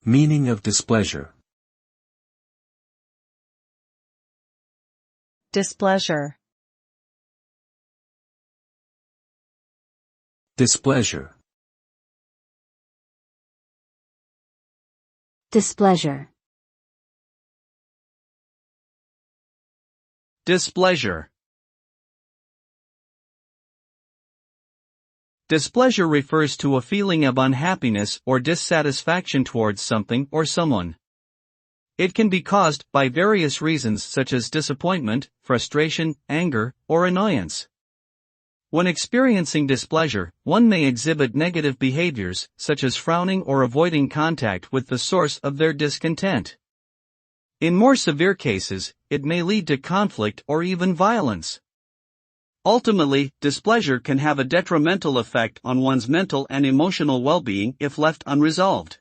Meaning of displeasure. Displeasure. Displeasure. Displeasure. Displeasure. Displeasure refers to a feeling of unhappiness or dissatisfaction towards something or someone. It can be caused by various reasons such as disappointment, frustration, anger, or annoyance. When experiencing displeasure, one may exhibit negative behaviors, such as frowning or avoiding contact with the source of their discontent. In more severe cases, it may lead to conflict or even violence. Ultimately, displeasure can have a detrimental effect on one's mental and emotional well-being if left unresolved.